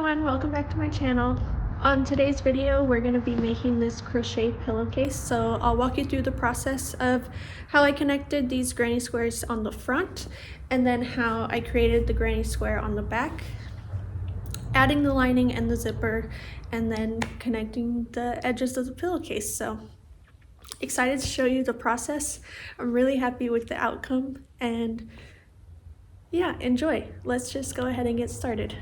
everyone, welcome back to my channel. On today's video, we're going to be making this crochet pillowcase. So I'll walk you through the process of how I connected these granny squares on the front, and then how I created the granny square on the back, adding the lining and the zipper, and then connecting the edges of the pillowcase. So excited to show you the process. I'm really happy with the outcome, and yeah, enjoy. Let's just go ahead and get started.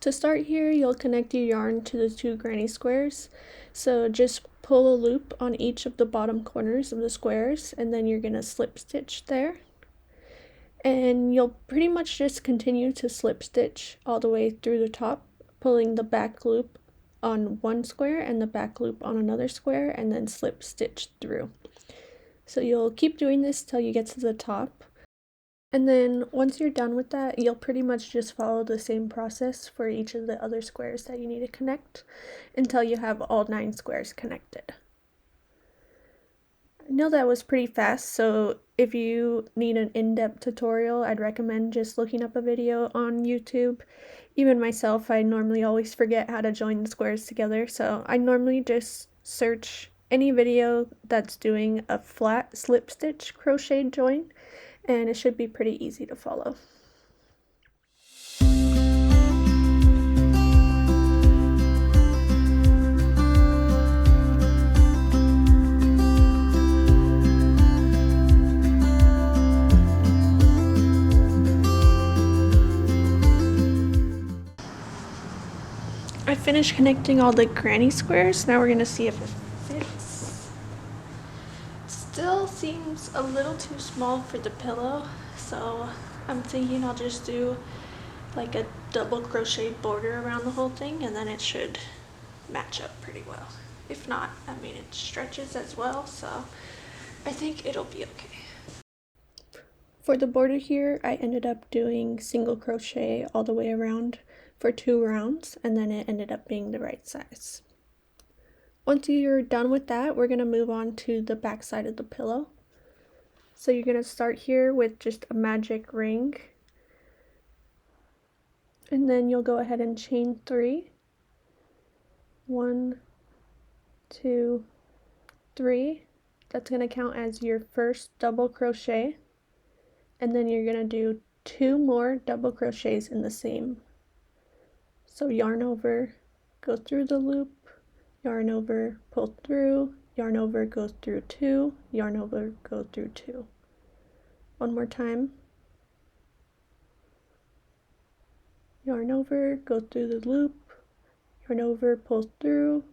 To start here, you'll connect your yarn to the two granny squares. So just pull a loop on each of the bottom corners of the squares, and then you're going to slip stitch there. And you'll pretty much just continue to slip stitch all the way through the top, pulling the back loop on one square and the back loop on another square, and then slip stitch through. So you'll keep doing this till you get to the top. And then once you're done with that, you'll pretty much just follow the same process for each of the other squares that you need to connect until you have all 9 squares connected. I know that was pretty fast, so if you need an in-depth tutorial, I'd recommend just looking up a video on YouTube. Even myself, I normally always forget how to join the squares together, so I normally just search any video that's doing a flat slip stitch crochet join, and it should be pretty easy to follow. I finished connecting all the granny squares. Now we're going to see if it fits. Still seems a little too small for the pillow, so I'm thinking I'll just do like a double crochet border around the whole thing, and then it should match up pretty well. If not, I mean, it stretches as well, so I think it'll be okay. For the border here, I ended up doing single crochet all the way around for 2 rounds, and then it ended up being the right size. Once you're done with that, we're going to move on to the back side of the pillow. So you're going to start here with just a magic ring, and then you'll go ahead and chain 3. 1, 2, 3. That's going to count as your first double crochet, and then you're going to do 2 more double crochets in the same. So yarn over, go through the loop, yarn over, pull through, yarn over, go through 2, yarn over, go through 2. One more time. Yarn over, go through the loop, yarn over, pull through,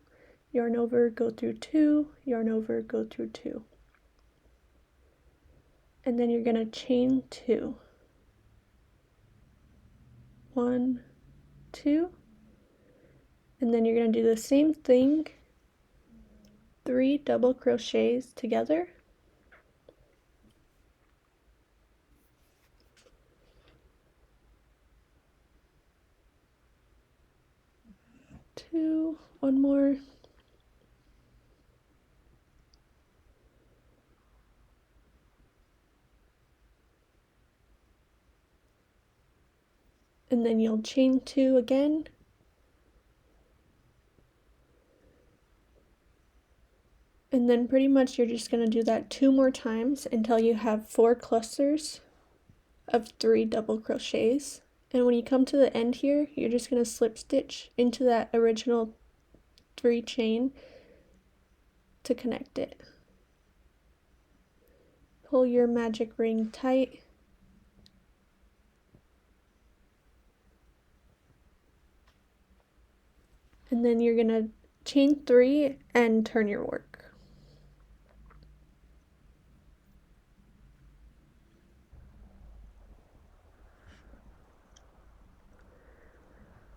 yarn over, go through 2, yarn over, go through 2. And then you're going to chain 2. 1, 2, and then you're going to do the same thing, 3 double crochets together, two, one more, and then you'll chain 2 again, and then pretty much you're just going to do that 2 more times until you have 4 clusters of 3 double crochets. And when you come to the end here, you're just going to slip stitch into that original 3 chain to connect it. Pull your magic ring tight. And then you're going to chain 3 and turn your work.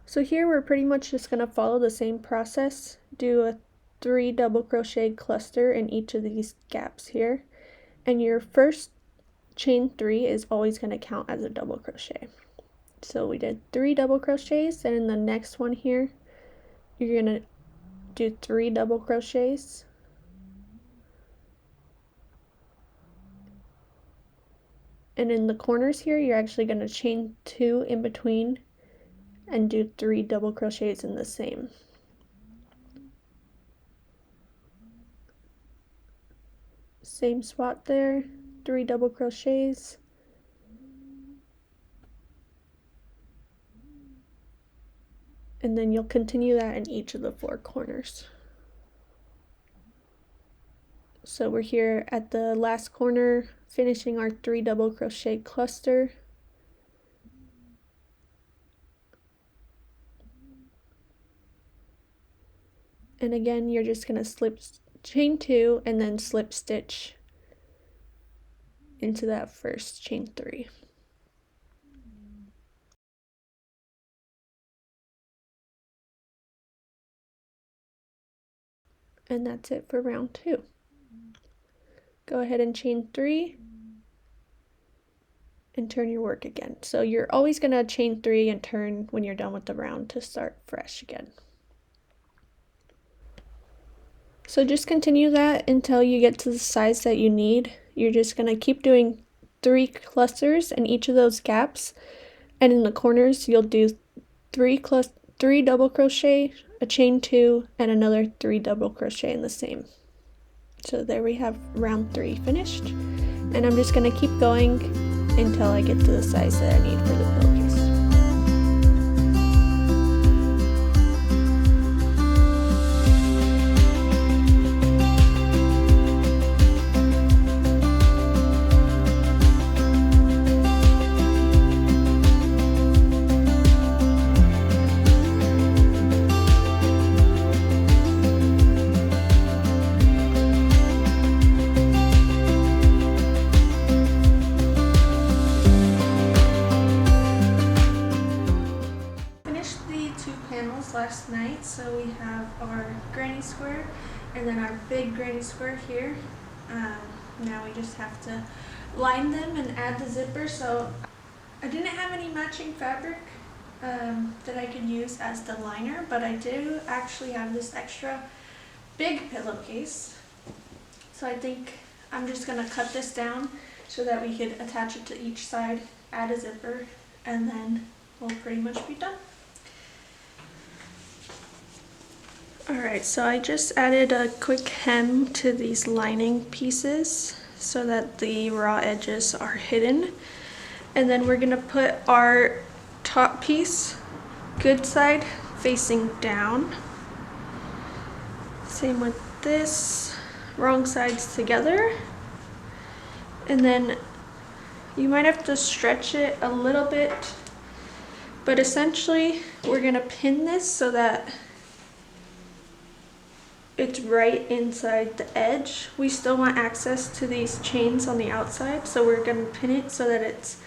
So here we're pretty much just going to follow the same process, do a 3 double crochet cluster in each of these gaps here, and your first chain 3 is always going to count as a double crochet. So we did 3 double crochets, and in the next one here you're going to do 3 double crochets, and in the corners here you're actually going to chain 2 in between and do 3 double crochets in the same. Same spot there, 3 double crochets. And then you'll continue that in each of the 4 corners. So we're here at the last corner, finishing our 3 double crochet cluster. And again, you're just going to chain 2 and then slip stitch into that first chain 3. And that's it for round 2. Go ahead and chain 3 and turn your work again. So you're always going to chain 3 and turn when you're done with the round to start fresh again. So just continue that until you get to the size that you need. You're just going to keep doing 3 clusters in each of those gaps, and in the corners you'll do 3 double crochet, a chain 2, and another 3 double crochet in the same. So there we have round 3 finished, and I'm just going to keep going until I get to the size that I need for the pillowcase. Last night, so we have our granny square and then our big granny square here. Now we just have to line them and add the zipper. So I didn't have any matching fabric that I could use as the liner, but I do actually have this extra big pillowcase, so I think I'm just gonna cut this down so that we could attach it to each side, add a zipper, and then we'll pretty much be done. Alright, so I just added a quick hem to these lining pieces so that the raw edges are hidden. And then we're going to put our top piece, good side, facing down. Same with this, wrong sides together. And then you might have to stretch it a little bit, but essentially we're going to pin this so that it's right inside the edge. We still want access to these chains on the outside, so we're going to pin it so that it's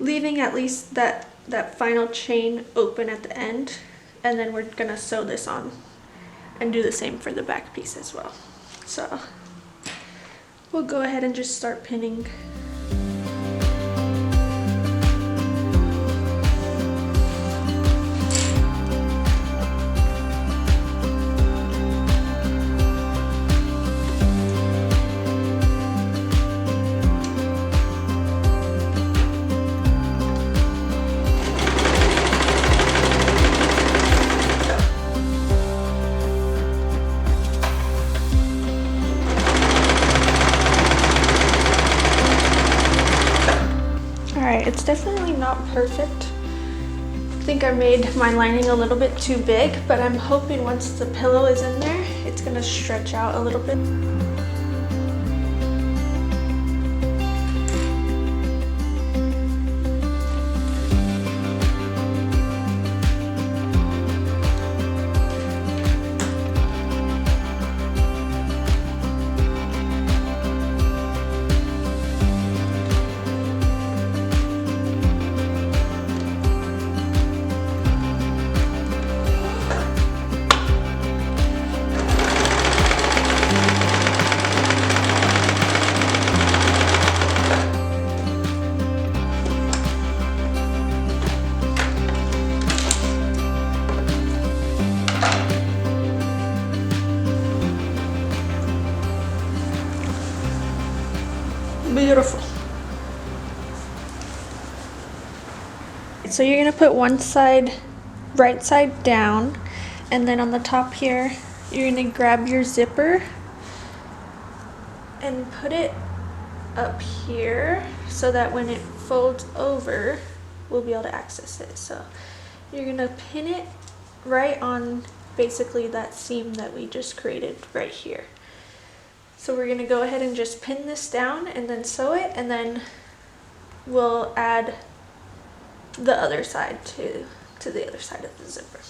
leaving at least that final chain open at the end, and then we're going to sew this on and do the same for the back piece as well. So we'll go ahead and just start pinning. It's definitely not perfect. I think I made my lining a little bit too big, but I'm hoping once the pillow is in there, it's gonna stretch out a little bit. Beautiful. So you're gonna put one side right side down, and then on the top here, you're gonna grab your zipper and put it up here so that when it folds over, we'll be able to access it. So you're gonna pin it right on basically that seam that we just created right here. So we're gonna go ahead and just pin this down and then sew it, and then we'll add the other side to the other side of the zipper.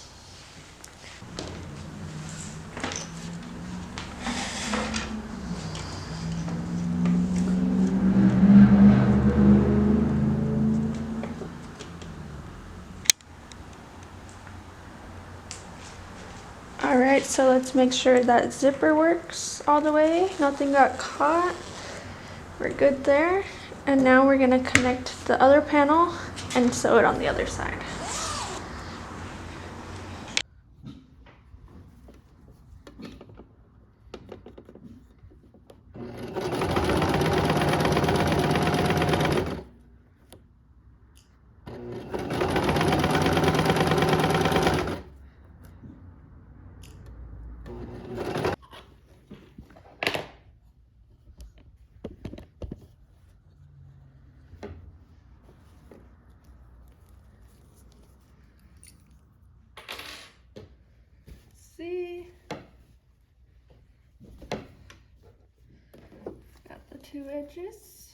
Alright, so let's make sure that zipper works all the way. Nothing got caught. We're good there. And now we're gonna connect the other panel and sew it on the other side. See? Got the two edges.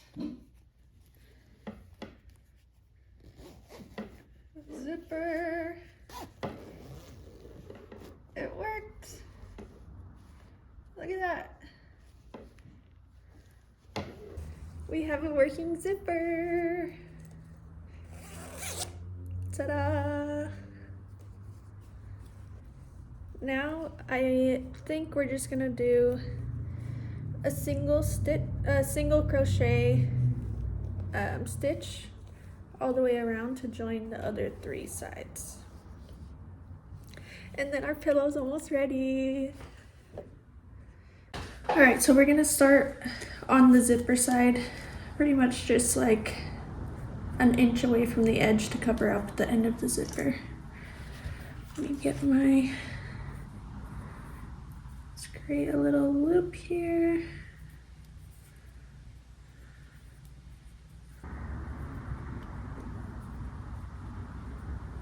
Zipper. It worked. Look at that. We have a working zipper. Ta-da! Now I think we're just gonna do a single crochet stitch all the way around to join the other 3 sides. And then our pillow's almost ready. All right, so we're gonna start on the zipper side, pretty much just like an inch away from the edge to cover up the end of the zipper. Let me get my, let's create a little loop here.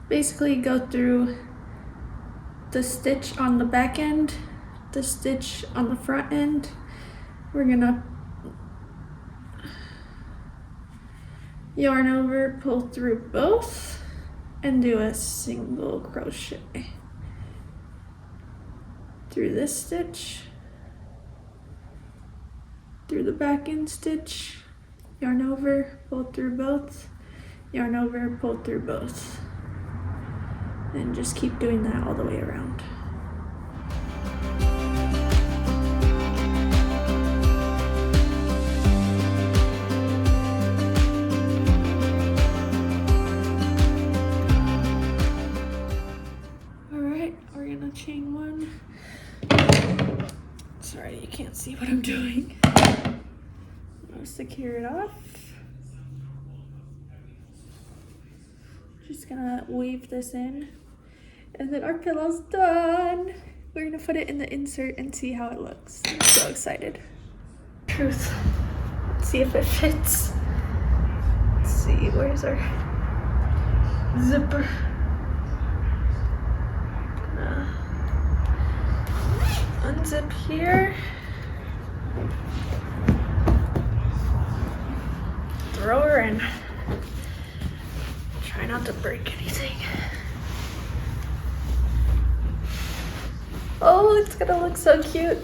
Basically go through the stitch on the back end, the stitch on the front end. We're gonna yarn over, pull through both, and do a single crochet through this stitch, through the back end stitch, yarn over, pull through both, yarn over, pull through both, and just keep doing that all the way around. Chain 1. Sorry, you can't see what I'm doing. I'm gonna secure it off. Just gonna weave this in, and then our pillow's done. We're gonna put it in the insert and see how it looks. I'm so excited. Truth. Let's see if it fits. Let's see, where's our zipper? Unzip here, throw her in. Try not to break anything. Oh, it's gonna look so cute.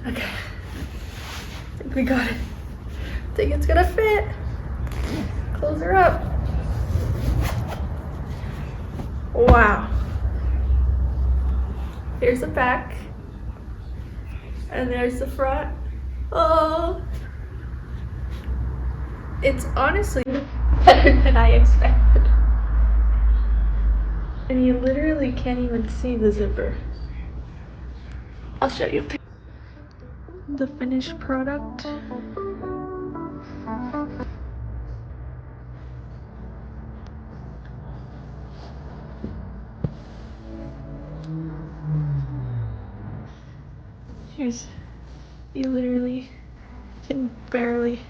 Okay, I think we got it. I think it's gonna fit. Close her up. Wow. Here's the back, and there's the front. Oh, it's honestly better than I expected. And you literally can't even see the zipper. I'll show you the finished product. You literally can barely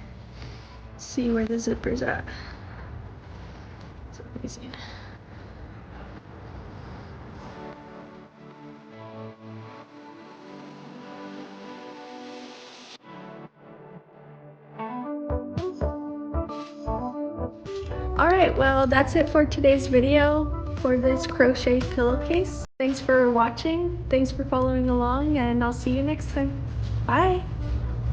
see where the zipper's at. It's amazing. Alright, well that's it for today's video for this crochet pillowcase. Thanks for watching, thanks for following along, and I'll see you next time. Bye!